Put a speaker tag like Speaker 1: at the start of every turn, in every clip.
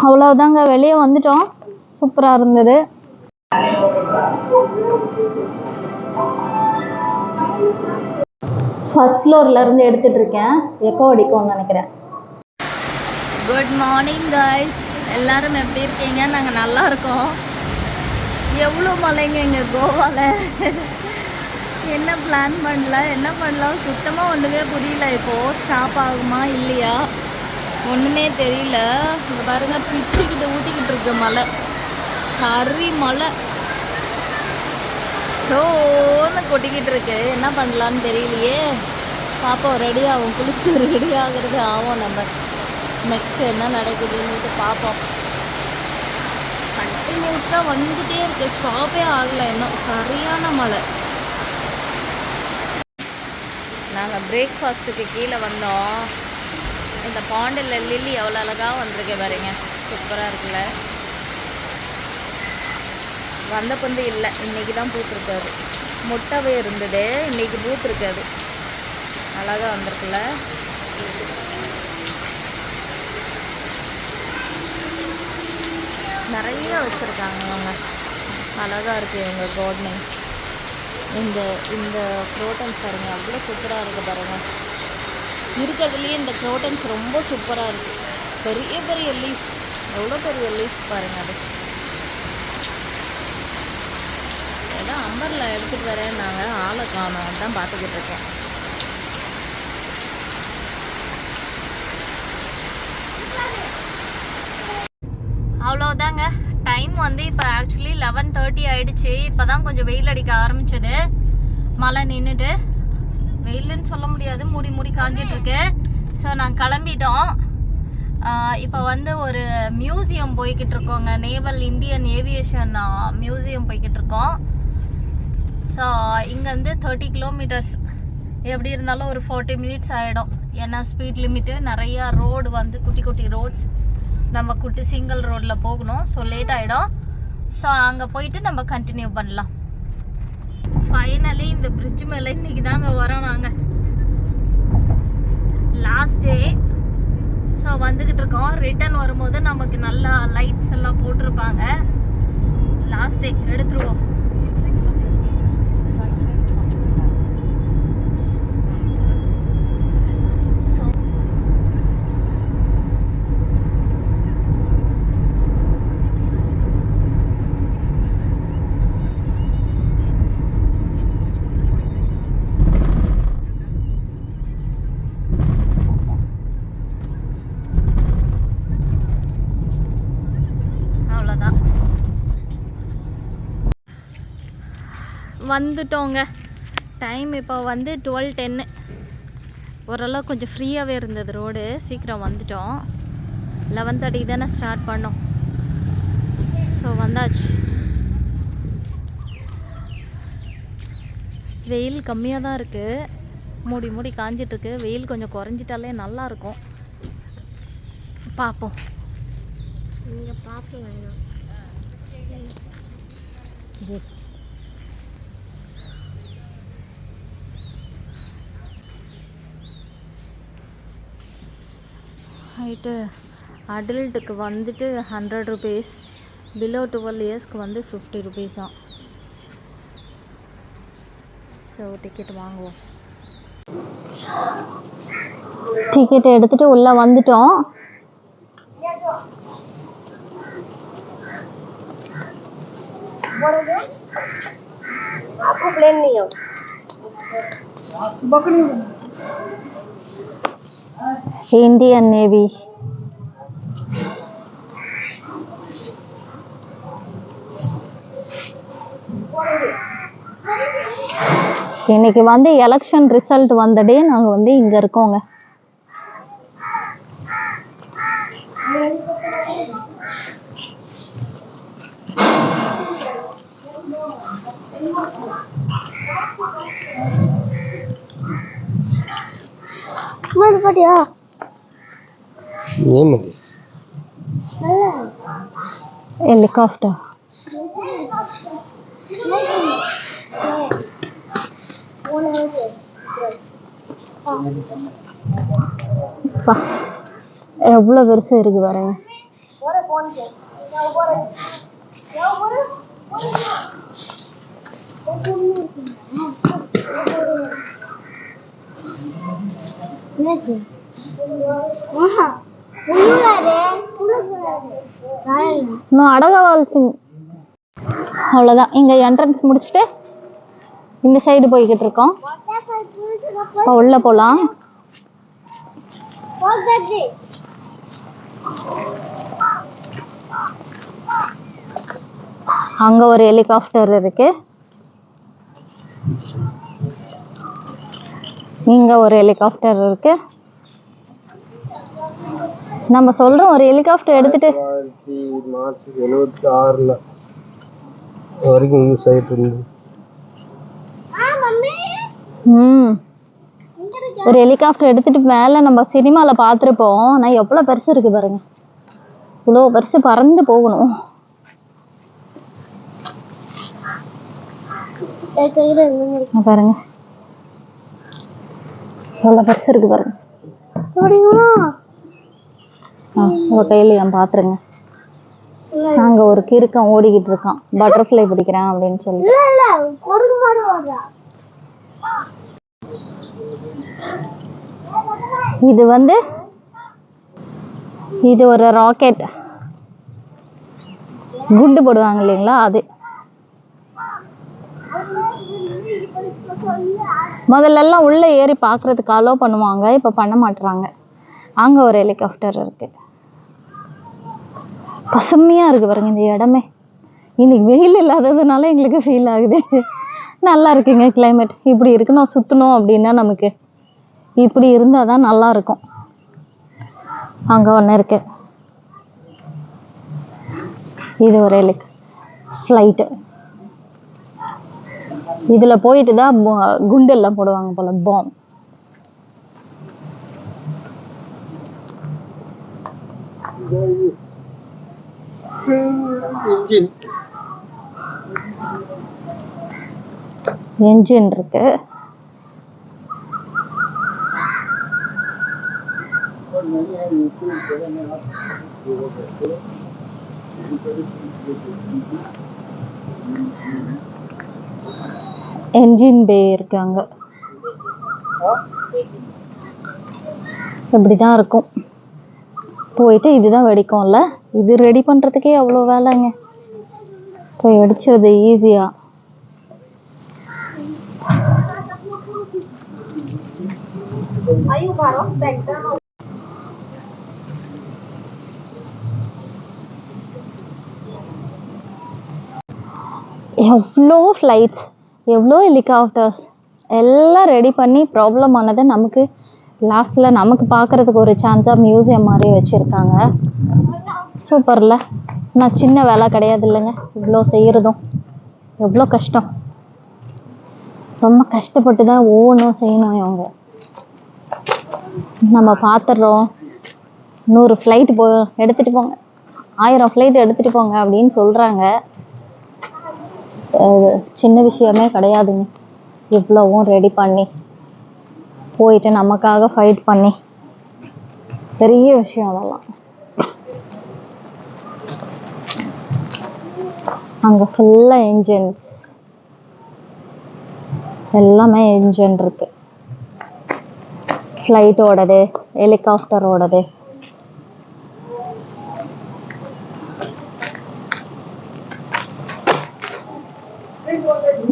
Speaker 1: அவ்வளவுதாங்க, வெளியே வந்துட்டோம். சூப்பரா இருந்தது. ஃபர்ஸ்ட் ஃப்ளோர்ல இருந்து எடுத்துட்டு இருக்கேன். எக்கோ அடிக்கும்னு நினைக்கிறேன். குட் மார்னிங் காய்ஸ், எல்லாரும் எப்படி இருக்கீங்க? நாங்கள் நல்லா இருக்கோம். எவ்வளோ மழைங்க இங்கே கோவாவில். என்ன பிளான் பண்ணலாம் சுத்தமாக ஒன்றுமே புரியல. இப்போது ஸ்டாப் ஆகுமா இல்லையா ஒன்றுமே தெரியல. இங்கே பாருங்க, பிச்சுக்கிட்டு ஊற்றிக்கிட்டு இருக்கு மழை. சரி மழை சோன்னு கொட்டிக்கிட்டு இருக்கு. என்ன பண்ணலான்னு தெரியலையே. பாப்போம், ரெடி ஆகும். குளிச்சுட்டு ரெடி ஆகிறது ஆகும். நம்ம நெக்ஸ்ட் என்ன நடக்குதுன்னு பார்ப்போம். கண்டினியூஸாக வந்துகிட்டே இருக்கு, ஸ்டாப்பே ஆகலை இன்னும். சரியான மழை. நாங்கள் பிரேக்ஃபாஸ்ட்டுக்கு கீழே வந்தோம். இந்த பாண்டில் லில்லி எவ்வளோ அழகாக வந்திருக்கு பாருங்க. சூப்பராக இருக்குல்ல. வந்த பொந்து இல்லை, இன்றைக்கி தான் பூத்துருக்காது. முட்டவே இருந்தது, இன்றைக்கி பூத்துருக்காது. அழகாக வந்திருக்குல்ல. நிறைய வச்சுருக்காங்க அவங்க. அழகாக இருக்குது இவங்க கார்டனிங். இந்த க்ரோட்டன்ஸ் பாருங்கள், அவ்வளோ சூப்பராக இருக்குது பாருங்கள். இருக்கிறதுலேயே இந்த க்ரோட்டன்ஸ் ரொம்ப சூப்பராக இருக்குது. பெரிய பெரிய லீஃப், எவ்வளோ பெரிய லீஃப் பாருங்கள். அது ஏதோ அம்பரில் எடுத்துகிட்டு வரேன். நாங்கள் ஆளை காணோம், தான் பார்த்துக்கிட்டு இருக்கேன். அவ்வளோதாங்க. டைம் வந்து இப்போ ஆக்சுவலி 11:30 ஆகிடுச்சு. இப்போ தான் கொஞ்சம் வெயில் அடிக்க ஆரம்பிச்சது. மழை நின்றுட்டு, வெயிலுன்னு சொல்ல முடியாது, மூடி காஞ்சிட்ருக்கு. ஸோ நாங்கள் கிளம்பிட்டோம். இப்போ வந்து ஒரு மியூசியம் போய்கிட்டு இருக்கோங்க. நேவல் இந்தியன் ஏவியேஷன் மியூசியம் போய்கிட்டு இருக்கோம். ஸோ இங்கேருந்து 30 கிலோமீட்டர்ஸ். எப்படி இருந்தாலும் ஒரு 40 மினிட்ஸ் ஆகிடும். ஏன்னா ஸ்பீட் லிமிட்டு, நிறையா ரோடு வந்து குட்டி குட்டி ரோட்ஸ். நம்ம குட்டி சிங்கிள் ரோடில் போகணும். ஸோ லேட் ஆகிடும். ஸோ அங்கே போயிட்டு நம்ம கண்டினியூ பண்ணலாம். ஃபைனலி இந்த பிரிட்ஜ் மேலே இன்றைக்கி தாங்க வரோம் நாங்கள். Last day. ஸோ வந்துக்கிட்டு இருக்கோம். ரிட்டர்ன் வரும்போது நமக்கு நல்லா லைட்ஸ் எல்லாம் போட்டிருப்பாங்க. லாஸ்ட் டே எடுத்துருவோம். வந்துட்டோங்க. டைம் இப்போ வந்து 12:10. ஓரளவு கொஞ்சம் ஃப்ரீயாகவே இருந்தது ரோடு. சீக்கிரம் வந்துட்டோம். 11:30 தானே ஸ்டார்ட் பண்ணோம். ஸோ வந்தாச்சு. வெயில் கம்மியாக தான் இருக்குது. மூடி காஞ்சிட்ருக்கு. வெயில் கொஞ்சம் குறைஞ்சிட்டாலே நல்லாயிருக்கும். பார்ப்போம். இங்கே பார்ப்போம். வேணும் ஹைட்டு. அடல்ட்டுக்கு வந்துட்டு 100 rupees, பிலோ 12 இயர்ஸ்க்கு வந்து 50 rupees. ஸோ டிக்கெட் வாங்குவோம். டிக்கெட் எடுத்துகிட்டு உள்ளே வந்துட்டோம். Indian navy. இன்னைக்கு வந்து எலெக்ஷன் ரிசல்ட் வந்த டே நாங்கள் வந்து இங்கே இருக்கோங்க. பாட்டியா ஹெலிகாப்டர். எவ்வளோ பெருசு இருக்கு பாருங்க. அவ்வளோதான். இங்கே என்ட்ரன்ஸ் முடிச்சுட்டு இந்த சைடு போய்கிட்டு இருக்கோம். இப்போ உள்ள போகலாம். அங்கே ஒரு ஹெலிகாப்டர் இருக்கு, இங்கே ஒரு ஹெலிகாப்டர் இருக்கு. நம்ம சொல்றோம் ஒரு ஹெலிகாப்டர் எடுத்துட்டு
Speaker 2: மார்ச் 76 வரைக்கும் யூஸ் ஆயிட்டு இருந்தது.
Speaker 1: ஒரு ஹெலிகாப்டர் எடுத்துட்டு மேலே நம்ம சினிமாவில் பார்த்துருப்போம். ஆனால் எவ்வளோ பெருசு இருக்கு பாருங்க, இவ்வளோ பெருசு பறந்து போகணும். பாருங்க எவ்வளோ பெருசு இருக்கு பாருங்க. உங்க கையில என் பாத்துருங்க. நாங்க ஒரு கிறுக்கன் ஓடிக்கிட்டு இருக்கான், பட்டர்ஃப்ளை பிடிக்கிறேன் அப்படின்னு சொல்லி. இது வந்து இது ஒரு ராக்கெட், குண்டு போடுவாங்க இல்லைங்களா, அது. முதல்ல எல்லாம் உள்ள ஏறி பாக்குறதுக்கு அலோ பண்ணுவாங்க, இப்ப பண்ண மாட்டாங்க. அங்க ஒரு ஹெலிகாப்டர் இருக்கு, பசுமையா இருக்கு பாருங்க இந்த இடமே. இன்னைக்கு வெயில் இல்லாததுனால எங்களுக்கு ஃபீல் ஆகுது. நல்லா இருக்குங்க கிளைமேட். இப்படி இருக்கணும், சுத்தணும் அப்படின்னா நமக்கு இப்படி இருந்தாதான் நல்லா இருக்கும். அங்க ஒண்ணு இருக்கு, இது ஒரு ஃப்ளைட்டு. இதுல போயிட்டு தான் குண்டு எல்லாம் போடுவாங்க போல, பாம். என்ஜின் இருக்கு. என்ஜின் பே இருக்கு அங்க. இப்படிதான் இருக்கும். போயிட்டு இதுதான் வெடிக்கும்ல, இது ரெடி பண்றதுக்கே அவ்வளோ வேலைங்க. போய் வெடிச்சது ஈஸியா. எவ்வளோ ஃப்ளைட்ஸ், எவ்வளோ ஹெலிகாப்டர்ஸ் எல்லாம் ரெடி பண்ணி ப்ராப்ளம் ஆனதை நமக்கு லாஸ்ட்ல நமக்கு பார்க்கறதுக்கு ஒரு சான்ஸாக மியூசியம் மாதிரி வச்சுருக்காங்க. சூப்பர்ல. நான் சின்ன வேலை கிடையாது இல்லைங்க, இவ்வளோ செய்கிறதும் எவ்வளோ கஷ்டம். ரொம்ப கஷ்டப்பட்டு தான் ஒவ்வொன்றும் செய்யணும் இவங்க. நம்ம பார்த்துடுறோம், 100 ஃப்ளைட் எடுத்துகிட்டு போங்க, 1000 ஃப்ளைட் எடுத்துகிட்டு போங்க அப்படின்னு சொல்கிறாங்க. சின்ன விஷயமே கிடையாதுங்க. இவ்வளவும் ரெடி பண்ணி போயிட்டு நமக்காக ஃபைட் பண்ணி, பெரிய விஷயம் அதெல்லாம். அங்க ஃபுல்லா என்ஜின்ஸ், எல்லாமே என்ஜின் இருக்கு. ஃப்ளைட்டோடது, ஹெலிகாப்டரோடது.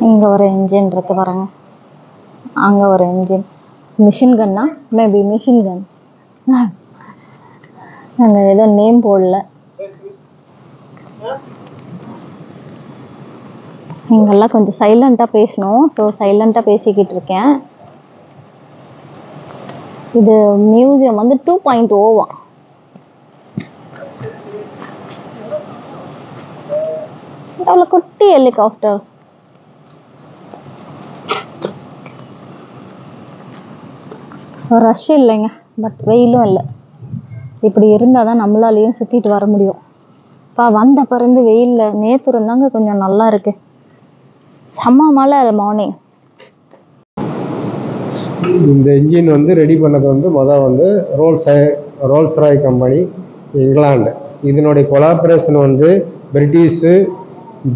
Speaker 1: இங்க ஒரு என்ஜின் இருக்கு பாருங்க, அங்க ஒரு என்ஜின். மிஷின் கன்னா, மேபி மிஷின் கன். அங்க ஏதோ நேம் போடல. இங்கெல்லாம் கொஞ்சம் சைலண்டா பேசணும், ஸோ சைலண்டா பேசிக்கிட்டு இருக்கேன். இது மியூசியம் வந்து 2.0. அவ்வளோ குட்டி ஹெலிகாப்டர். ரஷ் இல்லைங்க, பட் வெயிலும் இல்லை. இப்படி இருந்தால் தான் நம்மளாலையும் சுற்றிட்டு வர முடியும். இப்போ வந்த பிறந்து வெயிலில் நேற்று இருந்தாங்க கொஞ்சம் நல்லா இருக்கு. செம்ம மழை மார்னிங்.
Speaker 2: இந்த இன்ஜின் வந்து ரெடி பண்ணது வந்து முதல் வந்து ரோல்ஸ் ராய் கம்பெனி, இங்கிலாந்து. இதனுடைய கொலாபரேஷன் வந்து British,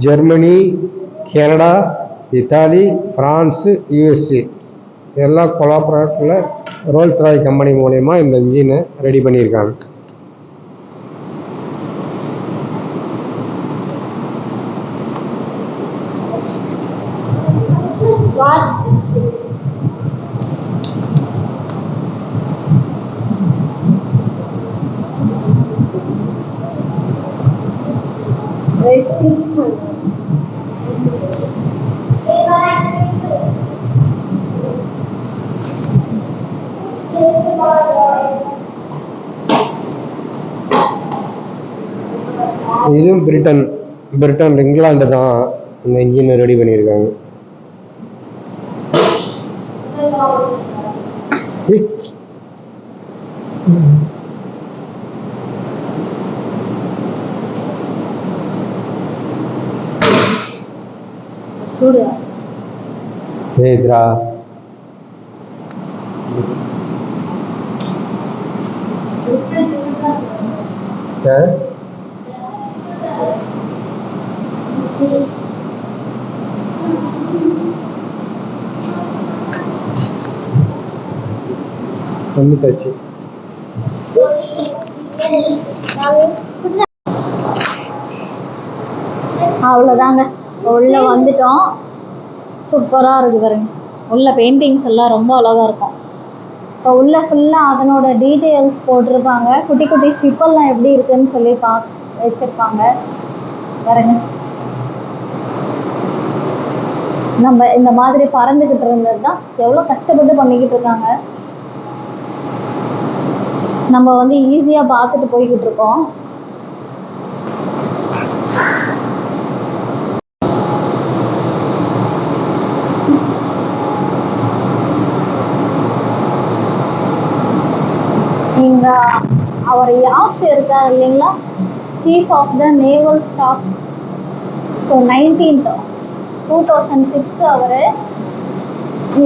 Speaker 2: Germany, Canada, Italy, France, USA எல்லா கொலாபரேட்டில் ரோல்ஸ் ராய் கம்பெனி மூலயமா இந்த இன்ஜினை ரெடி பண்ணியிருக்காங்க. இதுவும் பிரிட்டன் இங்கிலாந்து தான் இந்த இன்ஜினை ரெடி பண்ணியிருக்காங்க. ஏத்ரா வந்துட்டாச்சு.
Speaker 1: அவ்வளோதாங்க, உள்ள வந்துட்டோம். சூப்பராக இருக்குது பாருங்க. உள்ள பெயிண்டிங்ஸ் எல்லாம் ரொம்ப அழகாக இருக்கும். இப்போ உள்ள ஃபுல்லாக அதனோட டீட்டெயில்ஸ் போட்டிருப்பாங்க. குட்டி குட்டி ஷிப்பெல்லாம் எப்படி இருக்குன்னு சொல்லி வச்சுருப்பாங்க பாருங்க. நம்ம இந்த மாதிரி பறந்துக்கிட்டு இருந்தது தான் எவ்வளோ கஷ்டப்பட்டு பண்ணிக்கிட்டு இருக்காங்க. நம்ம வந்து ஈஸியாக பார்த்துட்டு போய்கிட்டு இருக்கோம். இங்க அவர் யாஷ் இருக்கார் இல்லைங்களா, chief of the naval staff. So 19th 2006 அவர்,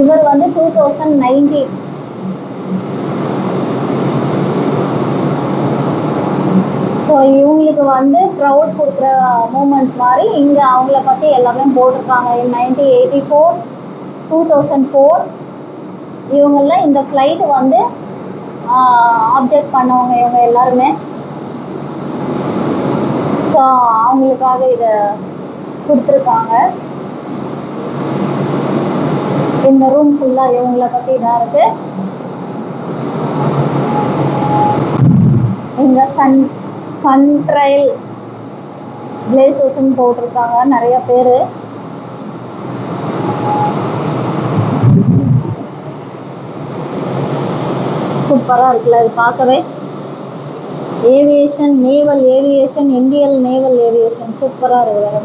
Speaker 1: இவர் வந்து 2019. ஸோ இவங்களுக்கு வந்து ப்ரௌட் கொடுக்குற மூமெண்ட் மாதிரி இங்கே அவங்கள பற்றி எல்லாமே போட்டிருக்காங்க. 1984, 2004 இவங்களில் இந்த ஃப்ளைட் வந்து ஆப்ஜெக்ட் பண்ணவங்க இவங்க எல்லாருமே. ஸோ அவங்களுக்காக இதை கொடுத்துருக்காங்க. இந்த ரூம் ஃபுல்லாக இவங்கள பற்றி இதாக இருக்கு. இங்கே கண்ட்ரைல் பிளேசஸ்ன்னு போட்டிருக்காங்க நிறைய பேர். சூப்பராக இருக்குல்ல இது பார்க்கவே. Aviation, naval aviation, Indian naval aviation சூப்பராக இருக்குது.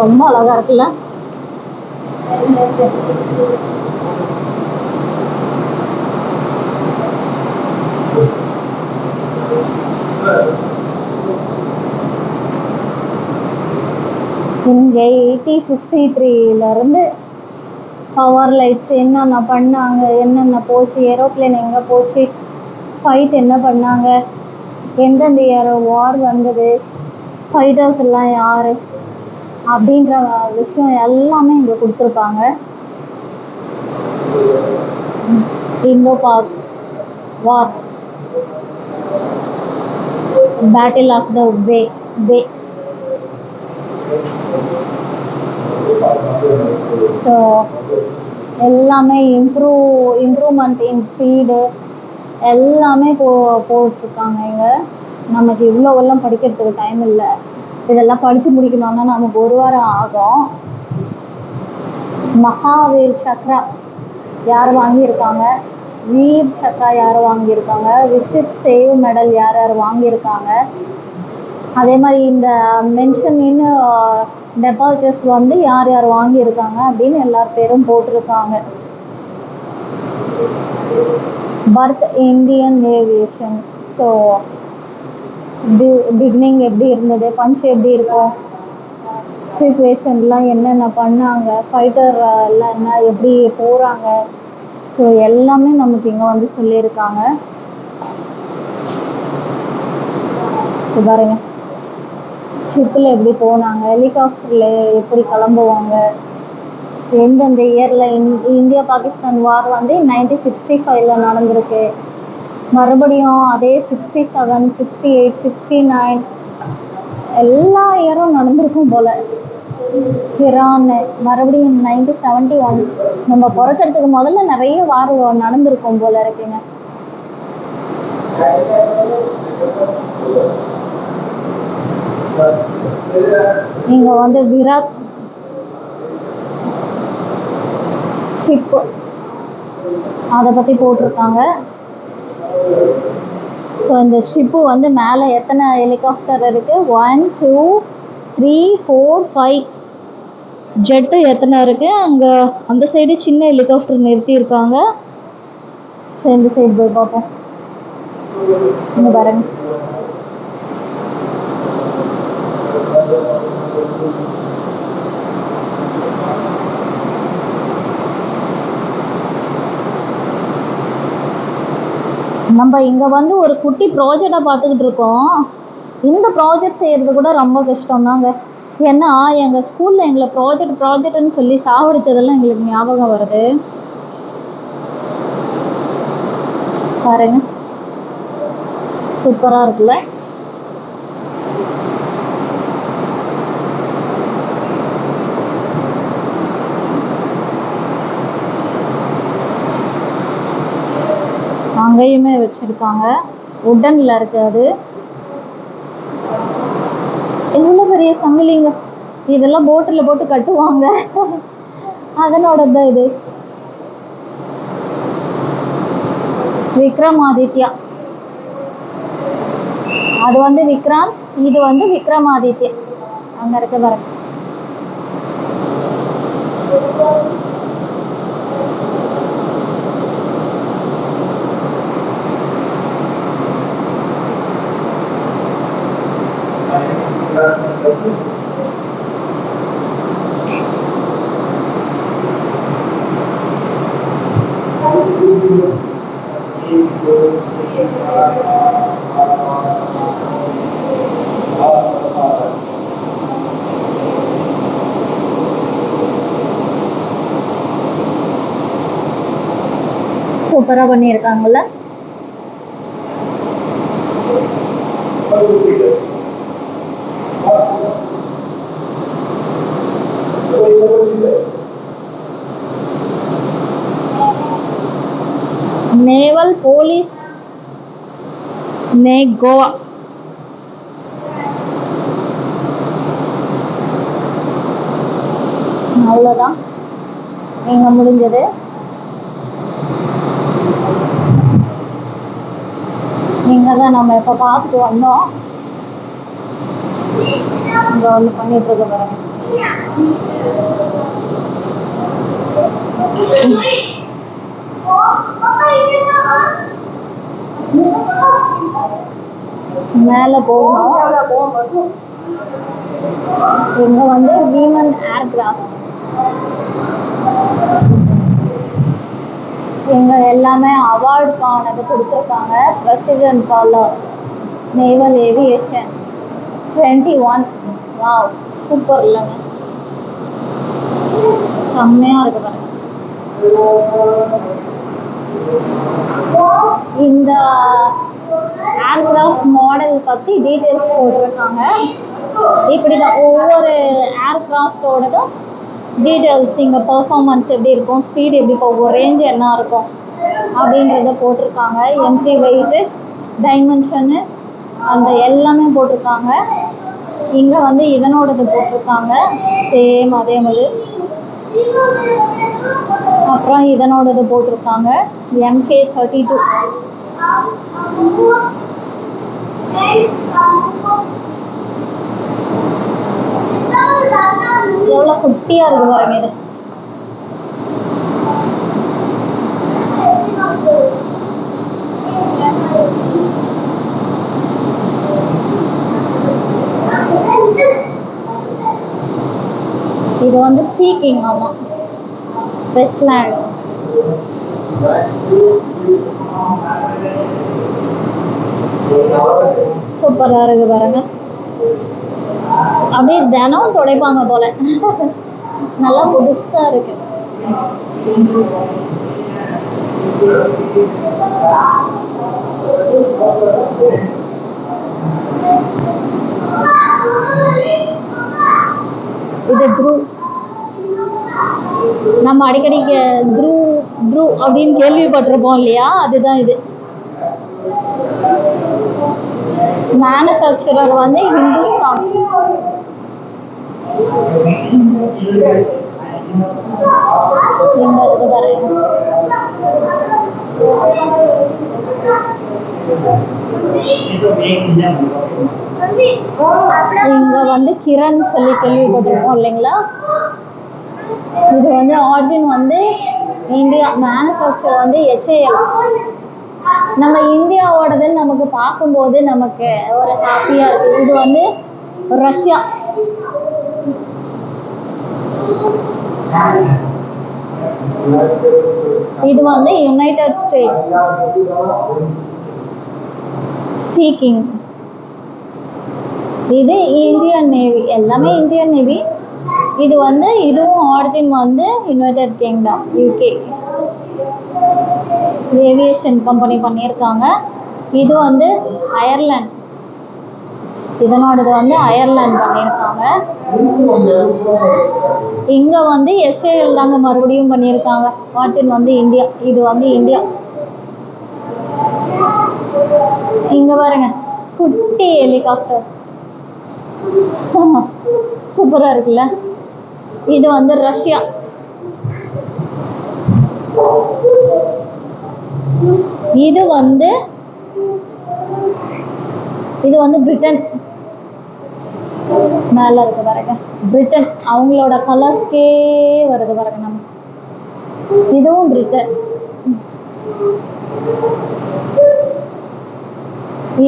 Speaker 1: ரொம்ப அழகாக இருக்குல்ல. இங்கே 1853 பவர் லைட்ஸ் என்னென்ன பண்ணாங்க, என்னென்ன போச்சு, ஏரோப்ளேன் எங்கே போச்சு, ஃபைட் என்ன பண்ணாங்க, எந்தெந்த வார் வந்தது, ஃபைட்டர்ஸ் எல்லாம் யார் அப்படின்ற விஷயம் எல்லாமே இங்கே கொடுத்துருப்பாங்க. Indo Pak war, battle of the way. So எல்லாமே இம்ப்ரூவ்மெண்ட் இன் ஸ்பீடு எல்லாமே போட்டிருக்காங்க இங்கே. நமக்கு இவ்வளோ எல்லாம் படிக்கிறதுக்கு டைம் இல்லை. இதெல்லாம் படித்து முடிக்கணும்னா நமக்கு 1 வாரம் ஆகும். மகாவீர் சக்ரா யார் வாங்கியிருக்காங்க, வீர் சக்ரா யார் வாங்கியிருக்காங்க, விஷித் சேவ் மெடல் யார் யார் வாங்கியிருக்காங்க. அதே மாதிரி இந்த மென்ஷன் இன் டெபாசிட்ஸ் வந்து யார் யார் வாங்கியிருக்காங்க அப்படின்னு எல்லார் பேரும் போட்டிருக்காங்க. Birth Indian aviation. So beginning எப்படி இருந்தது, பஞ்ச் எப்படி இருக்கும், சிச்சுவேஷன்லாம் என்னென்ன பண்ணாங்க, ஃபைட்டர் எல்லாம் என்ன எப்படி போகிறாங்க, ஸோ எல்லாமே நமக்கு இங்கே வந்து சொல்லியிருக்காங்க. இது பாருங்க, ஷிப்பில் எப்படி போனாங்க, ஹெலிகாப்டரில் எப்படி கிளம்புவாங்க, எந்தெந்த இயரில் இந்தியா பாகிஸ்தான் வார் வந்து 1965 நடந்திருக்கு, மறுபடியும் அதே 67, 68, 69 எல்லா இயரும் நடந்திருக்கும் போல். ஈரான் மறுபடியும் 1971 நம்ம பிறக்கிறதுக்கு முதல்ல நிறைய வார் நடந்திருக்கும் போல இருக்குங்க. இங்க வந்து விராட் ஷிப் அதை பத்தி போட்டிருக்காங்க. ஸோ இந்த ஷிப்பு வந்து மேலே எத்தனை ஹெலிகாப்டர் இருக்கு, 1 2 3 4 5 ஜெட்டு எத்தனை இருக்கு. அங்க அந்த சைடு சின்ன ஹெலிகாப்டர் நிறுத்தி இருக்காங்க. ஸோ இந்த சைடு போய் பார்ப்போம். இங்க பாருங்க, நம்ம இங்க வந்து ஒரு குட்டி ப்ராஜெக்டா பார்த்துக்கிட்டு இருக்கோம். இந்த ப்ராஜெக்ட் செய்யறது கூட ரொம்ப கஷ்டம் தாங்க. ஏன்னா எங்க ஸ்கூல்ல எங்களை ப்ராஜெக்ட்னு சொல்லி சாவடிச்சதெல்லாம் எங்களுக்கு ஞாபகம் வருது. பாருங்க, சூப்பரா இருக்குல்ல. அங்கேயுமே வச்சிருக்காங்க, உட்டன்ல இருக்கு. அது எவ்வளவு பெரிய சங்கிலிங்க, இதெல்லாம் போட்டில் போட்டு கட்டுவாங்க. அதனோட தான் இது விக்ரமாதித்யா. அது வந்து விக்ராந்த், இது வந்து விக்ரமாதித்யா. அங்க இருக்க பாருங்க. சூப்பரா பண்ணியிருக்காங்கல்ல. Naval police Goa. அவ்வளோதான் இங்க முடிஞ்சது. இங்க தான் நம்ம இப்ப பார்த்துட்டு வந்தோம். இங்க வந்து பண்ணிட்டு இருக்க பாருங்க. மேல போகணும். இங்க வந்து விமன் ஏர்கிராஃப்ட். இங்க எல்லாமே அவார்டுக்கானது கொடுத்துருக்காங்க. President colour, naval aviation 21. Wow, super இல்லைங்க, செம்மையா இருக்கு பாருங்க. இந்த ஏர்கிராஃப்ட் மாடல் பத்தி டீட்டெயில்ஸ் போட்டிருக்காங்க. இப்படிதான் ஒவ்வொரு ஏர்கிராஃப்டோடதும் டீட்டெயில்ஸ், இங்கே பெர்ஃபார்மன்ஸ் எப்படி இருக்கும், ஸ்பீட் எப்படி போகும், ரேஞ்ச் என்ன இருக்கும் அப்படின்றத போட்டிருக்காங்க. எம்டி வெயிட்டு, டைமென்ஷனு, அந்த எல்லாமே போட்டிருக்காங்க. இங்கே வந்து இதனோடது போட்டிருக்காங்க, சேம் அதே மாதிரி. அப்புறம் இதனோடது போட்டிருக்காங்க, MK-32. எவ்வளவு குட்டியா இருக்கு பாருங்க இது. இது வந்து சீக்கிங். ஆமா, வெஸ்ட்லேண்ட். சூப்பராக இருக்கு பாருங்க. அப்படியே தினம் துடைப்பாங்க போல. நல்லா புதுசா இருக்கு. இது த்ரூ, நம்ம அடிக்கடி த்ரூ த்ரூ அப்படின்னு கேள்விப்பட்டிருப்போம் இல்லையா, அதுதான் இது. மேனுஃபேக்சரர் வந்து ஹிந்துஸ்தான். எங்க இருக்கு பாருங்க. இங்க வந்து கிரண் சொல்லி கேள்விப்பட்டிருக்கோம் இல்லைங்களா. இது வந்து ஆரிஜின் வந்து இந்தியா, மேனுஃபேக்சர் வந்து HAL. நம்ம இந்தியாவோடதுன்னு நமக்கு பார்க்கும்போது நமக்கு ஒரு ஹாப்பியா இருக்கு. இது வந்து ரஷ்யா. இது வந்து யுனைடெட் ஸ்டேட். சீக்கிங். இது இந்தியன் நேவி, எல்லாமே இந்தியன் நேவி. இது வந்து இதுவும் ஆரிஜின் வந்து United kingdom, UK aviation company பண்ணியிருக்காங்க. இது வந்து அயர்லாந்து, இதனோடது வந்து அயர்லாந்து பண்ணியிருக்காங்க. இங்க வந்து HAL தாங்க மறுபடியும் பண்ணியிருக்காங்க. ஆரிஜின் வந்து இந்தியா, இது வந்து இந்தியா. இங்க பாருங்க குட்டி ஹெலிகாப்டர், சூப்பரா இருக்குல்ல. இது வந்து ரஷ்யா. இது வந்து பிரிட்டன். மேல இருக்கு பாருங்க பிரிட்டன், அவங்களோட கலர்ஸ்கே வருது பாருங்க. நம்ம இதுவும் பிரிட்டன்.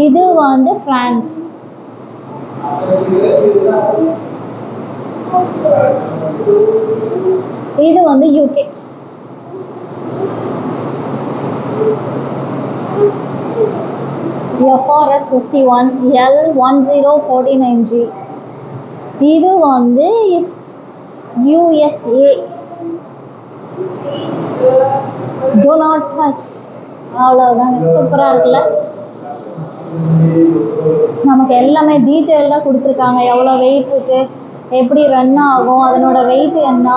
Speaker 1: இது வந்து பிரான்ஸ். இது வந்து UK. FRS 51 L1049G. இது வந்து USA. Do not touch. அவ்வளவுதாங்க. சூப்பரா இருக்குல்ல. நமக்கு எல்லாமே டீட்டெயில்டாக கொடுத்துருக்காங்க. எவ்வளோ வெயிட் இருக்கு, எப்படி ரன் ஆகும், அதனோட வெயிட் என்ன,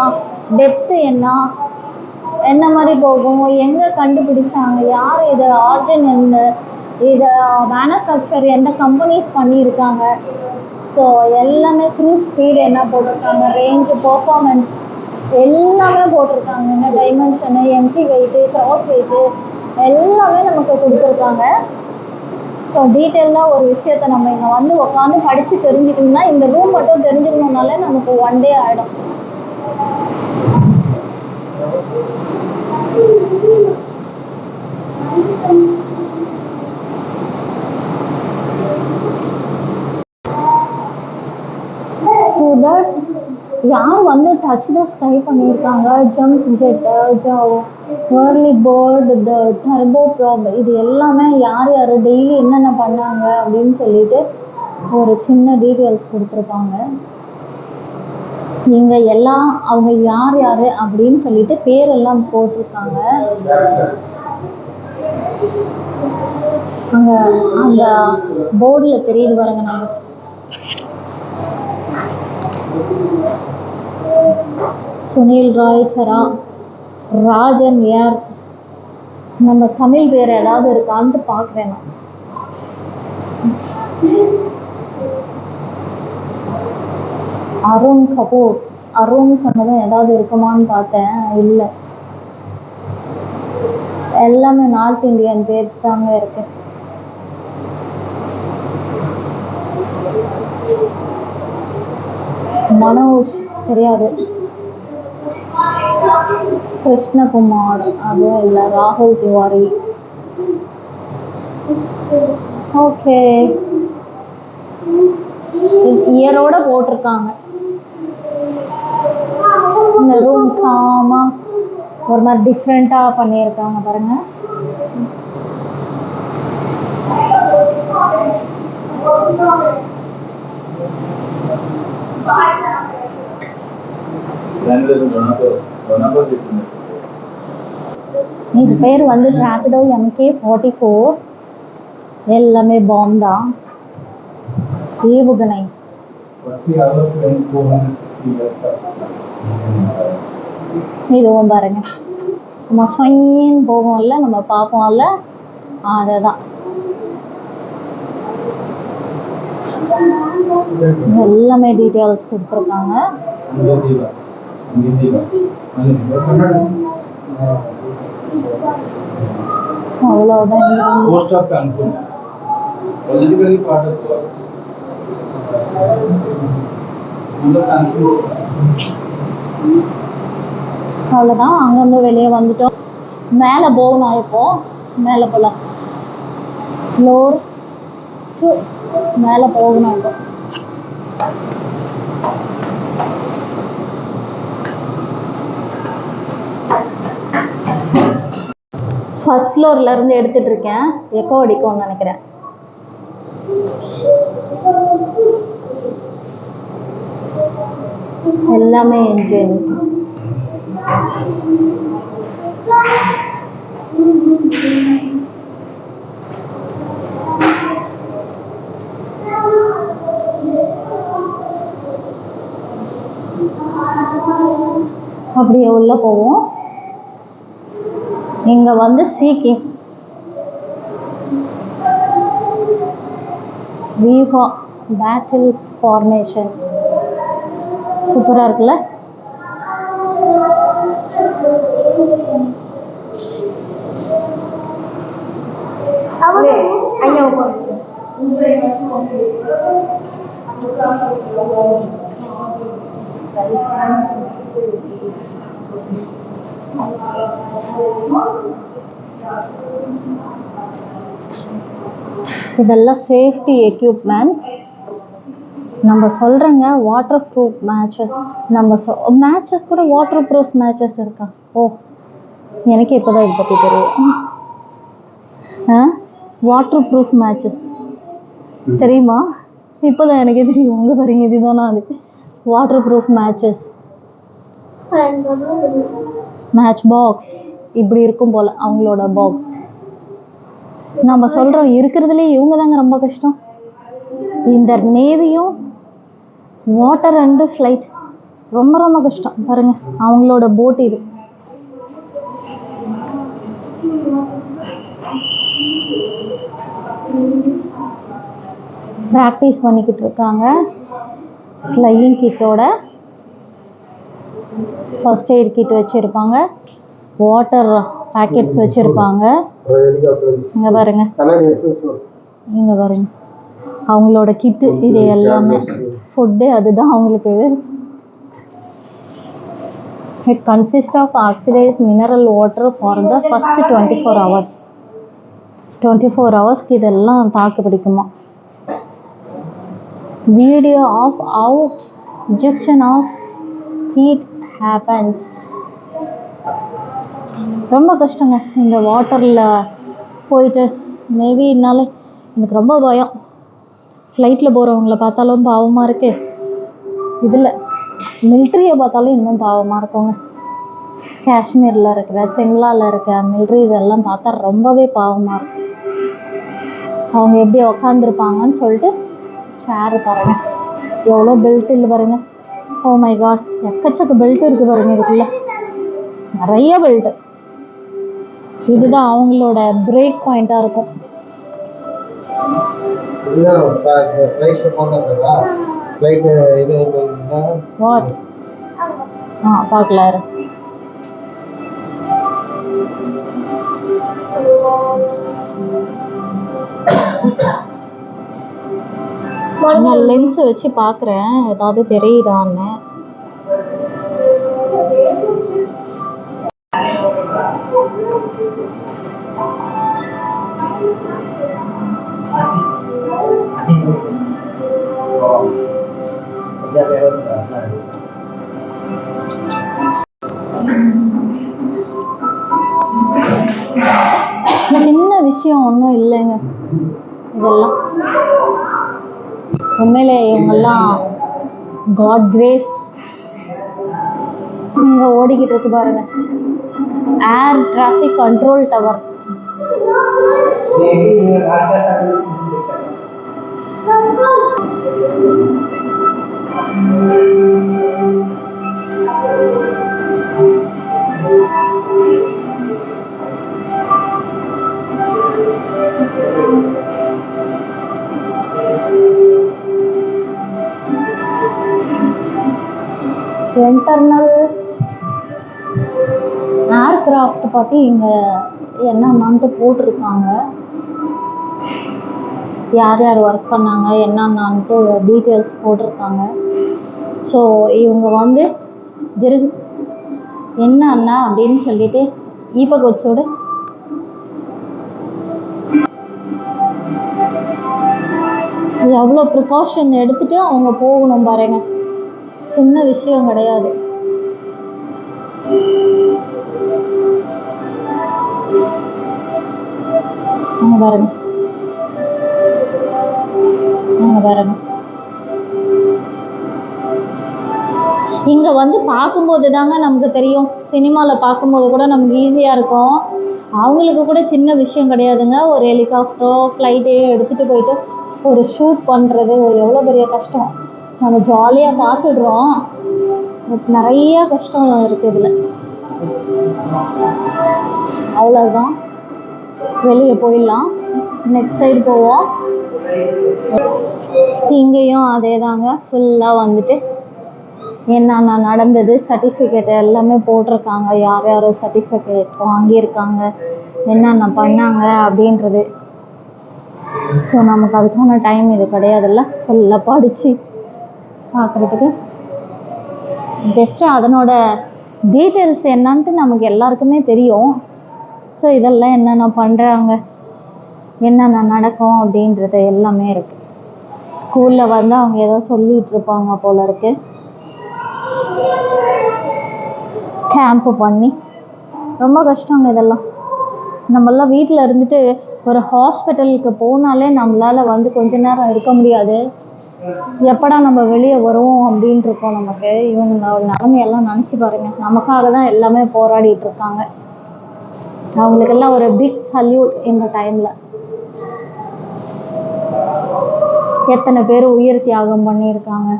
Speaker 1: டெப்த்து என்ன மாதிரி போகும், எங்கே கண்டுபிடிச்சாங்க, யார் இது ஆரிஜின், என்ன இதை மேனுஃபேக்சர் எந்த கம்பெனிஸ் பண்ணியிருக்காங்க. ஸோ எல்லாமே க்ரூஸ் ஸ்பீடு என்ன போட்டிருக்காங்க, ரேஞ்சு, பர்ஃபார்மன்ஸ் எல்லாமே போட்டிருக்காங்க. என்ன dimension, MT weight, gross weight எல்லாமே நமக்கு கொடுத்துருக்காங்க. ஸோ டீட்டெயிலாக ஒரு விஷயத்த நம்ம இங்கே வந்து உட்காந்து படித்து தெரிஞ்சுக்கணும்னா, இந்த ரூம் மட்டும் தெரிஞ்சுக்கணுன்னாலே நமக்கு 1 day ஆகிடும். யார் வந்து டச் த ஸ்கை பண்ணியிருக்காங்க, ஜம்ப்ஸ் ஜெட், வேர்லி பேர்டு, த டர்போ ப்ராப், இது எல்லாமே யார் யார் டெய்லி என்னென்ன பண்ணாங்க அப்படின்னு சொல்லிட்டு ஒரு சின்ன டீட்டெயில்ஸ் கொடுத்துருப்பாங்க. இங்கே எல்லாம் அவங்க யார் யார் அப்படின்னு சொல்லிட்டு பேரெல்லாம் போட்டிருக்காங்க. அங்கே அந்த போர்டில் தெரியுது பாருங்க நமக்கு. சுனில் ராய்சரா, ராஜன் யார், நம்ம தமிழ் பேர் ஏதாவது இருக்கான்னு பார்க்குறேன் நான். அருண் கபூர், அருண் சொன்னதும் ஏதாவது இருக்குமான்னு பார்த்தேன், இல்லை, எல்லாமே நார்த் இந்தியன் பேர்ஸ் தாங்க இருக்கு. மனோஜ் தெரியாது, கிருஷ்ணகுமார் அதுவும் இல்லை, ராகுல் திவாரி. ஓகே, இயரோட போட்டிருக்காங்க. இந்த ரூம் காமா ஒரு மாதிரி டிஃப்ரெண்ட்டாக பண்ணியிருக்காங்க பாருங்க. இது பேர் வந்து Rapido MK44. எல்லாமே பாம் தான், ஏவுகணை. இதுவும் பாருங்க, சும்மா ஸ்வைன்னு போகும்ல, நம்ம பார்ப்போம்ல, அதுதான். எல்லாமே டீட்டெயில்ஸ் கொடுத்துருக்காங்க. அவ்வளோதான். அவ்வளோதான், அங்கேருந்து வெளியே வந்துட்டோம். மேலே போகணும், இப்போ மேலே போகலாம். ஃப்ளோர் 2 மேலே போகணும். இப்போ ஃபர்ஸ்ட் ஃப்ளோர்ல இருந்து எடுத்துட்டு இருக்கேன், எக்கோ அடிக்கும்னு நினைக்கிறேன். எல்லாமே என்ஜின். அப்படியே உள்ள போவோம். இங்க வந்து சீக்கிங் விவா பேட்டில் ஃபார்மேஷன் சூப்பரா இருக்குல்ல. இதெல்லாம் சேஃப்டி எக்யூப்மெண்ட்ஸ். நம்ம சொல்கிறேங்க வாட்டர் ப்ரூஃப் மேட்சஸ். நம்ம மேட்சஸ் கூட வாட்டர் ப்ரூஃப் மேட்சஸ் இருக்கா? ஓ, எனக்கு இப்போ தான் இதை பற்றி தெரியும். வாட்டர் ப்ரூஃப் மேட்சஸ் தெரியுமா? இப்போ தான் எனக்கே தெரியும். உங்க பாருங்க, இதுதானா அது water proof matches. Match box இப்படி இருக்கும் போல் அவங்களோட பாக்ஸ். நம்ம சொல்கிறோம் இருக்கிறதுலே இவங்க தாங்க ரொம்ப கஷ்டம். இந்த நேவியும் வாட்டர் அண்டு ஃப்ளைட் ரொம்ப ரொம்ப கஷ்டம். பாருங்க அவங்களோட போட் இது. ப்ராக்டிஸ் பண்ணிக்கிட்டு இருக்காங்க. ஃப்ளையிங் கிட்டோட ஃபர்ஸ்ட் எய்ட் கிட் வச்சுருப்பாங்க, வாட்டர் பேக்கெட்ஸ் வச்சுருப்பாங்க. இங்கே பாருங்க, இங்கே பாருங்க அவங்களோட கிட்டு. இது எல்லாமே ஃபுட்டு, அதுதான் அவங்களுக்கு. It consists of oxidized mineral water for the first 24 hours. 24 ஹவர்ஸ்க்கு இதெல்லாம் தாக்கு பிடிக்குமா. Video of how ejection of seed happens. ரொம்ப கஷ்டங்க இந்த வாட்டரில் போயிட்டு. மேபி என்னால் எனக்கு ரொம்ப பயம். ஃப்ளைட்டில் போகிறவங்கள பார்த்தாலும் பாவமாக இருக்கு. இதில் மிலிட்ரியை பார்த்தாலும் இன்னும் பாவமாக இருக்குங்க. காஷ்மீரில் இருக்கிற, சிம்லாவில் இருக்க மிலிட்ரிஸ் எல்லாம் பார்த்தா ரொம்பவே பாவமாக இருக்கும். அவங்க எப்படி உக்காந்துருப்பாங்கன்னு சொல்லிட்டு. சேரு பாருங்க, எவ்வளோ பெல்ட் இல்லை பாருங்க. ஓ மை காட், எக்கச்சக்க பெல்ட் இருக்குது பாருங்க இதுக்குள்ள, நிறைய பெல்ட்டு. இதுதான் அவங்களோட பிரேக் பாயிண்டாக இருக்கும். வாட்? பார்க்கலாம். நான் லென்ஸ் வச்சு பார்க்குறேன் ஏதாவது தெரியுதான்னு. சின்ன விஷயம் ஒன்றும் இல்லைங்க இதெல்லாம். உண்மையிலே இவங்கெல்லாம் காட் கிரேஸ். இங்கே ஓடிக்கிட்டு இருக்கு பாருங்க, air traffic control tower. Internal aircraft பற்றி இங்கே என்னென்னான்ட்டு போட்டிருக்காங்க. யார் யார் ஒர்க் பண்ணாங்க என்னென்னான்ட்டு டீட்டெயில்ஸ் போட்டிருக்காங்க. ஸோ இவங்க வந்து என்ன அண்ணா அப்படின்னு சொல்லிட்டு ஈப்பகோச்சோடு எவ்வளோ ப்ரிகாஷன் எடுத்துட்டு அவங்க போகணும் பாருங்க. சின்ன விஷயம் கிடையாது. பாருங்க பாருங்க, இங்க வந்து பார்க்கும்போது தாங்க நமக்கு தெரியும். சினிமாவில் பார்க்கும்போது கூட நமக்கு ஈஸியாக இருக்கும். அவங்களுக்கு கூட சின்ன விஷயம் கிடையாதுங்க. ஒரு ஹெலிகாப்டரோ ஃப்ளைட்டையோ எடுத்துகிட்டு போயிட்டு ஒரு ஷூட் பண்ணுறது எவ்வளோ பெரிய கஷ்டம். நம்ம ஜாலியாக பார்த்துடுறோம், பட் நிறைய கஷ்டம் இருக்குது இதில். அவ்வளோதான், வெளியே போயிடலாம். நெக்ஸ்ட் சைடு போவோம். இங்கேயும் அதே தாங்க, ஃபுல்லாக வந்துட்டு என்னென்ன நடந்தது சர்டிஃபிகேட் எல்லாமே போட்டிருக்காங்க. யார் யார் சர்டிஃபிகேட் வாங்கியிருக்காங்க, என்னென்ன பண்ணாங்க அப்படின்றது. ஸோ நமக்கு அதுக்கான டைம் இது கிடையாதுல்ல, ஃபுல்லாக படித்து பார்க்குறதுக்கு. ஜஸ்ட்டு அதனோட டீட்டெயில்ஸ் என்னான்ட்டு நமக்கு எல்லாருக்குமே தெரியும். ஸோ இதெல்லாம் என்னென்ன பண்ணுறாங்க, என்னென்ன நடக்கும் அப்படின்றது எல்லாமே இருக்குது. ஸ்கூலில் வந்து அவங்க ஏதோ சொல்லிகிட்டு இருப்பாங்க போல இருக்கு. கேம்ப்பு பண்ணி ரொம்ப கஷ்டங்க இதெல்லாம். நம்மளாம் வீட்டில் இருந்துட்டு ஒரு ஹாஸ்பிட்டலுக்கு போனாலே நம்மளால் வந்து கொஞ்ச நேரம் இருக்க முடியாது. எப்படா நம்ம வெளியே வருவோம் அப்படின்ட்டு இருக்கோம் நமக்கு. இவங்க நிலைமையெல்லாம் நினச்சி பாருங்க. நமக்காக தான் எல்லாமே போராடிட்டு இருக்காங்க. அவங்களுக்கெல்லாம் ஒரு பிக் சல்யூட் இந்த டைமில். எத்தனை பேர் உயிர் தியாகம் பண்ணியிருக்காங்க,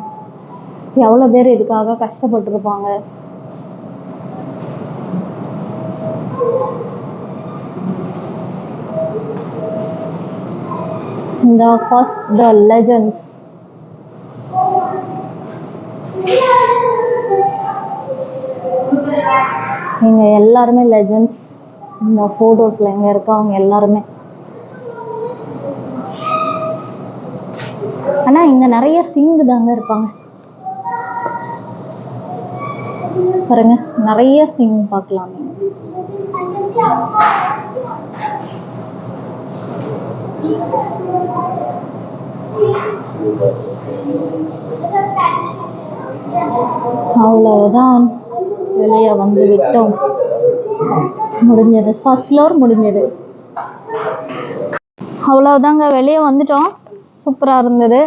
Speaker 1: எவ்வளோ பேர் இதுக்காக கஷ்டப்பட்டுருப்பாங்க. The first, the legends. இங்க எல்லாருமே லெஜெண்ட்ஸ். இந்த ஃபோட்டோஸில் இங்கே இருக்கவங்க எல்லாருமே. ஆனால் இங்கே நிறைய சிங்கு தாங்க இருப்பாங்க பாருங்க. நிறைய சிங் பார்க்கலாம். அவ்வளவுதான், வெளியே வந்து விட்டோம். முடிஞ்சது, ஃபர்ஸ்ட் ஃப்ளோர் முடிஞ்சது. அவ்வளவுதாங்க, வெளியே வந்துட்டோம். சூப்பராக இருந்தது.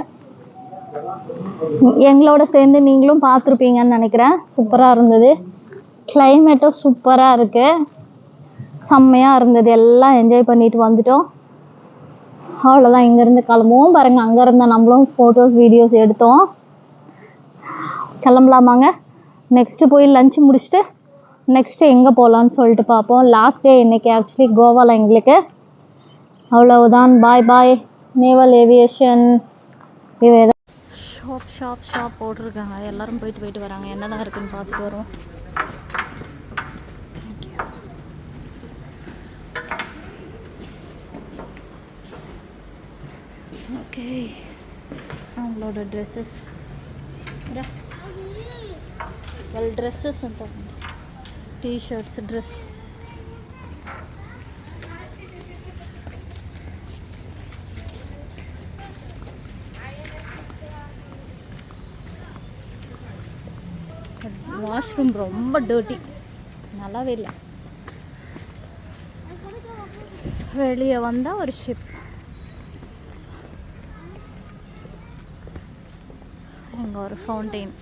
Speaker 1: எங்களோட சேர்ந்து நீங்களும் பார்த்துருப்பீங்கன்னு நினைக்கிறேன். சூப்பராக இருந்தது. கிளைமேட்டும் சூப்பராக இருக்கு, செம்மையாக இருந்தது. எல்லாம் என்ஜாய் பண்ணிட்டு வந்துட்டோம். அவ்வளோதான், இங்கேருந்து கிளம்புவோம். பாருங்கள், அங்கே இருந்தால் நம்மளும் ஃபோட்டோஸ் வீடியோஸ் எடுத்தோம். கிளம்பலாமாங்க. நெக்ஸ்ட்டு போய் லஞ்ச் முடிச்சுட்டு நெக்ஸ்ட்டு எங்கே போகலான்னு சொல்லிட்டு பார்ப்போம். லாஸ்ட் டே இன்றைக்கி ஆக்சுவலி கோவாவில் எங்களுக்கு. அவ்வளவுதான், பாய் பாய். நேவல் ஏவியேஷன் இது எதாவது ஷாப் போட்டிருக்காங்க. எல்லோரும் போயிட்டு வராங்க. என்ன தான் இருக்குன்னு பார்த்துட்டு வரோம். ஓகே, அவங்களோட ட்ரெஸ்ஸஸ் ಡ್ರೆಸ್ಸಸ್ ಅಂತ ಟೀ ಶರ್ಟ್ಸ್ ಡ್ರೆಸ್. வாஷ்ரூம் ரொம்ப டர்ட்டி, நல்லாவே இல்லை. வெளியே வந்தால் ஒரு ஷிப். இங்கே ஒரு ஃபவுண்டெயின்.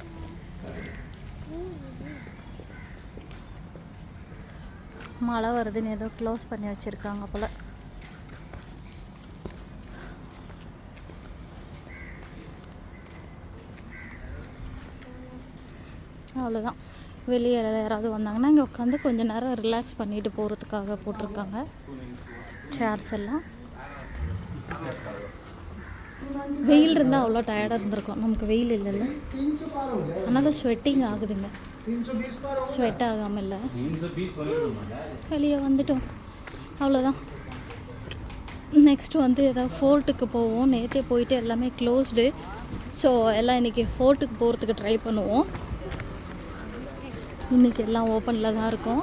Speaker 1: மழை வருதுன்னு ஏதோ க்ளோஸ் பண்ணி வச்சுருக்காங்க போல். அவ்வளோதான். வெளியே யாராவது வந்தாங்கன்னா இங்கே உட்காந்து கொஞ்சம் நேரம் ரிலாக்ஸ் பண்ணிட்டு போகிறதுக்காக போட்டிருக்காங்க சேர்ஸ் எல்லாம். வெயில் இருந்தால் அவ்வளோ டயர்டாக இருந்திருக்கும். நமக்கு வெயில் இல்லைல்ல, அதனால் ஸ்வெட்டிங் ஆகுதுங்க. ஸ்வெட் ஆகாமல் இல்லை, வெளியே வந்துட்டோம். அவ்வளோதான். நெக்ஸ்ட்டு வந்து ஏதாவது ஃபோர்ட்டுக்கு போவோம். நேற்றே போயிட்டு எல்லாமே க்ளோஸ்டு. ஸோ எல்லாம் இன்றைக்கி ஃபோர்ட்டுக்கு போகிறதுக்கு ட்ரை பண்ணுவோம். இன்றைக்கி எல்லாம் ஓப்பனில் தான் இருக்கும்.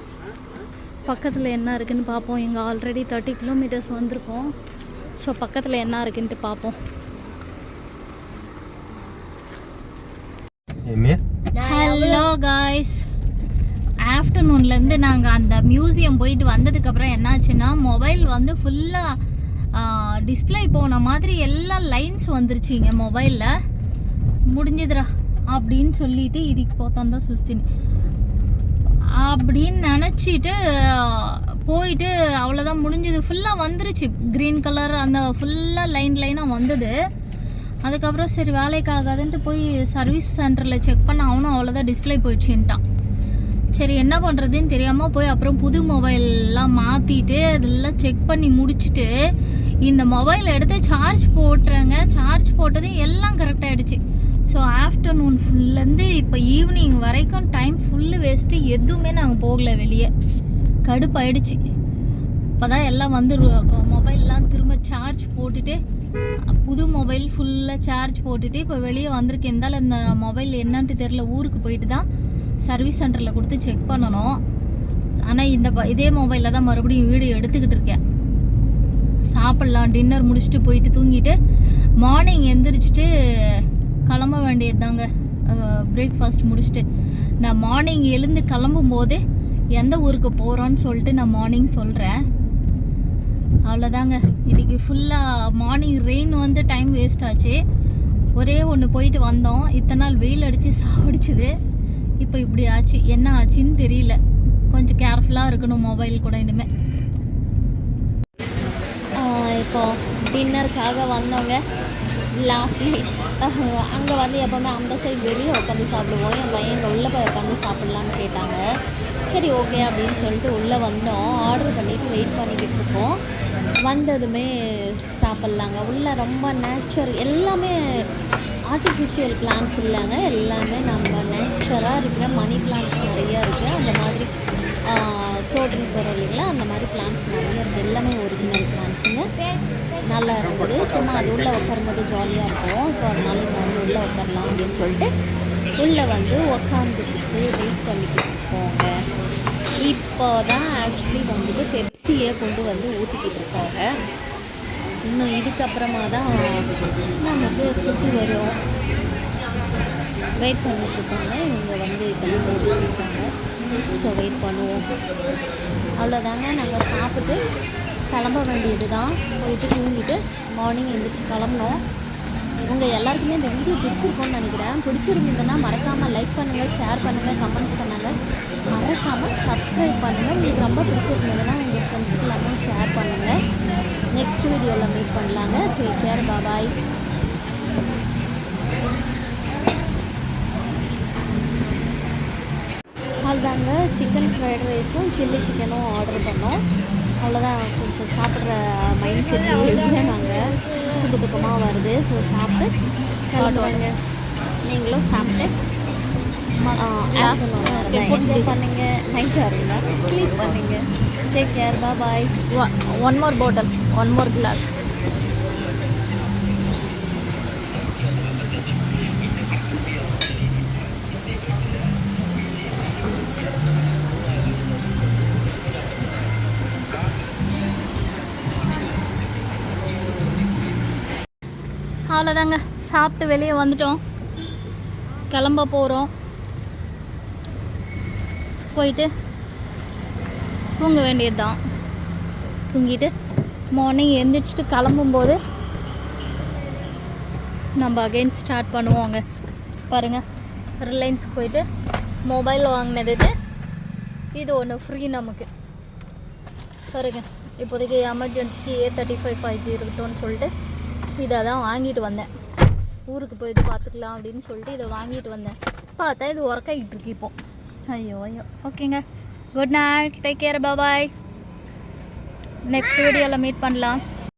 Speaker 1: பக்கத்தில் என்ன இருக்குதுன்னு பார்ப்போம். இங்கே ஆல்ரெடி 30 கிலோமீட்டர்ஸ் வந்திருக்கோம். ஸோ பக்கத்தில் என்ன இருக்குன்ட்டு பார்ப்போம். ஹலோ காய்ஸ், ஆஃப்டர்நூன்லேருந்து நாங்கள் அந்த மியூசியம் போயிட்டு வந்ததுக்கப்புறம் என்னாச்சுன்னா மொபைல் வந்து ஃபுல்லாக டிஸ்பிளே போன மாதிரி எல்லாம் லைன்ஸ் வந்துருச்சுங்க மொபைலில். முடிஞ்சதுரா அப்படின்னு சொல்லிட்டு இதுக்கு போத்தான் தான் சுஸ்தினி அப்படின்னு நினச்சிட்டு போயிட்டு அவ்வளோதான் முடிஞ்சது. ஃபுல்லாக வந்துருச்சு க்ரீன் கலர், அந்த ஃபுல்லாக லைனாக வந்தது. அதுக்கப்புறம் சரி வேலைக்கு ஆகாதுன்ட்டு போய் சர்வீஸ் சென்டரில் செக் பண்ண அவனும் அவ்வளோதான் டிஸ்பிளே போயிடுச்சுன்ட்டான். சரி என்ன பண்ணுறதுன்னு தெரியாமல் போய் அப்புறம் புது மொபைல்லாம் மாற்றிட்டு அதெல்லாம் செக் பண்ணி முடிச்சுட்டு இந்த மொபைல் எடுத்து சார்ஜ் போட்டுறேங்க. சார்ஜ் போட்டது எல்லாம் கரெக்டாகிடுச்சு. ஸோ ஆஃப்டர்நூன் ஃபுல்லேருந்து இப்போ ஈவினிங் வரைக்கும் டைம் ஃபுல்லு வேஸ்ட்டு. எதுவுமே நாங்கள் போகலை வெளியே. கடுப்பாயிடுச்சு. இப்போ தான் எல்லாம் வந்து மொபைல்லாம் திரும்ப சார்ஜ் போட்டுட்டு புது மொபைல் ஃபுல்லாக சார்ஜ் போட்டுட்டு இப்போ வெளியே வந்திருக்கு. இருந்தாலும் இந்த மொபைல் என்னன்ட்டு தெரில. ஊருக்கு போயிட்டு தான் சர்வீஸ் சென்டரில் கொடுத்து செக் பண்ணணும். ஆனால் இதே மொபைலில் தான் மறுபடியும் வீடியோ எடுத்துக்கிட்டு இருக்கேன். சாப்பிட்லாம், டின்னர் முடிச்சுட்டு போயிட்டு தூங்கிட்டு மார்னிங் எந்திரிச்சிட்டு கிளம்ப வேண்டியது தாங்க. பிரேக்ஃபாஸ்ட் முடிச்சுட்டு நான் மார்னிங் எழுந்து கிளம்பும் போது எந்த ஊருக்கு போகிறோன்னு சொல்லிட்டு நான் மார்னிங் சொல்கிறேன். அவ்வளோதாங்க. இன்றைக்கி ஃபுல்லாக மார்னிங் ரெயின் வந்து டைம் வேஸ்ட் ஆச்சு. ஒரே ஒன்று போயிட்டு வந்தோம். இத்தனை நாள் வெயில் அடித்து சாவடிச்சுது. இப்போ இப்படி ஆச்சு. என்ன ஆச்சுன்னு தெரியல. கொஞ்சம் கேர்ஃபுல்லாக இருக்கணும் மொபைல் கூட இனிமேல். இப்போது டின்னருக்காக வந்தவங்க லாஸ்ட் நைட் அங்கே வந்து எப்போவுமே அந்த சைடு வெளியே உட்காந்து சாப்பிடுவோம். என் பையன் இங்கே உள்ளே போய் உட்காந்து சாப்பிட்லான்னு கேட்டாங்க. சரி ஓகே அப்படின்னு சொல்லிட்டு உள்ளே வந்தோம். ஆர்டர் பண்ணிவிட்டு வெயிட் பண்ணிக்கிட்டு இருக்கோம். வந்ததுமே சாப்பிட்லாங்க. உள்ளே ரொம்ப நேச்சர், எல்லாமே ஆர்டிஃபிஷியல் பிளான்ஸ் இல்லைங்க. எல்லாமே நம்ம நேச்சராக இருக்கிற மணி பிளான்ஸ் நிறையா இருக்குது. அந்த மாதிரி ப்ரோட்டீன்ஸ் வரும் இல்லைங்களா, அந்த மாதிரி பிளான்ஸ் நிறைய இருக்குது. எல்லாமே ஒரிஜினல் பிளான்ஸுங்க. நல்லா இருக்குது. சும்மா அது உள்ளே உட்காரும்போது ஜாலியாக இருக்கும். ஸோ அதனால இங்கே வந்து உள்ளே உட்காரலாம் அப்படின்னு சொல்லிட்டு உள்ளே வந்து உட்காந்துக்கிட்டு வெயிட் பண்ணிக்கிட்டு இருக்கோங்க. இப்போ தான் ஆக்சுவலி வந்துட்டு பெப்சியை கொண்டு வந்து ஊற்றிக்கிட்டு இருக்காங்க. இன்னும் இதுக்கப்புறமா தான் நமக்கு ஃபுட்டு வரும். வெயிட் பண்ணிட்டுருக்காங்க. இவங்க வந்து இதெல்லாம் போட்டுருக்காங்க. ஸோ வெயிட் பண்ணுவோம். அவ்வளோதாங்க. நாங்கள் சாப்பிட்டு கிளம்ப வேண்டியது தான். போயிட்டு தூங்கிட்டு மார்னிங் எழுந்திரிச்சு கிளம்புனோம். உங்கள் எல்லாருக்குமே இந்த வீடியோ பிடிச்சிருக்கோன்னு நினைக்கிறேன். பிடிச்சிருந்ததுன்னா மறக்காமல் லைக் பண்ணுங்கள், ஷேர் பண்ணுங்கள், கமெண்ட்ஸ் பண்ணுங்கள். மறக்காமல் சப்ஸ்கிரைப் பண்ணுங்கள். உங்களுக்கு ரொம்ப பிடிச்சிருந்ததுன்னா உங்கள் ஃப்ரெண்ட்ஸுக்கு எல்லாமே ஷேர் பண்ணுங்கள். நெக்ஸ்ட் வீடியோவில் மீட் பண்ணலாங்க. டேக் கேர், பாய். அவ்வளோதாங்க. சிக்கன் ஃப்ரைட் ரைஸும் சில்லி சிக்கனும் ஆர்டர் பண்ணோம். அவ்வளோதான். கொஞ்சம் சாப்பிட்ற மைண்ட் செட்லேயே நாங்கள் தூக்கமாக வருது. ஸோ சாப்பிட்டு கிளம்புவாங்க. நீங்களும் சாப்பிட்டு என்ஜாய் பண்ணுங்க. நைட் வருங்க, ஸ்லீப் பண்ணுங்க. டேக் கேர், பாய். ஒன் மோர் பாட்டில், ஒன் மோர் கிளாஸ். அவ்வளோதாங்க. சாப்பிட்டு வெளியே வந்துட்டோம். கிளம்ப போகிறோம். போயிட்டு தூங்க வேண்டியது தான். தூங்கிட்டு மார்னிங் எழுந்திரிச்சிட்டு கிளம்பும்போது நம்ம அகைன் ஸ்டார்ட் பண்ணுவோங்க. பாருங்கள், ரிலையன்ஸுக்கு போயிட்டு மொபைல் வாங்கினதுக்கு இது ஒன்று ஃப்ரீ நமக்கு. பாருங்க இப்போதைக்கு எமர்ஜென்சிக்கு A35 இருக்கட்டும்னு சொல்லிட்டு இதை தான் வாங்கிட்டு வந்தேன். ஊருக்கு போயிட்டு பார்த்துக்கலாம் அப்படின்னு சொல்லிட்டு இதை வாங்கிட்டு வந்தேன். பார்த்தா இது ஒர்க் ஆகிட்டு இருக்கு இப்போ. ஐயோ ஐயோ. ஓகேங்க, குட் நைட், டேக் கேர், பாய். நெக்ஸ்ட் வீடியோவில் மீட் பண்ணலாம்.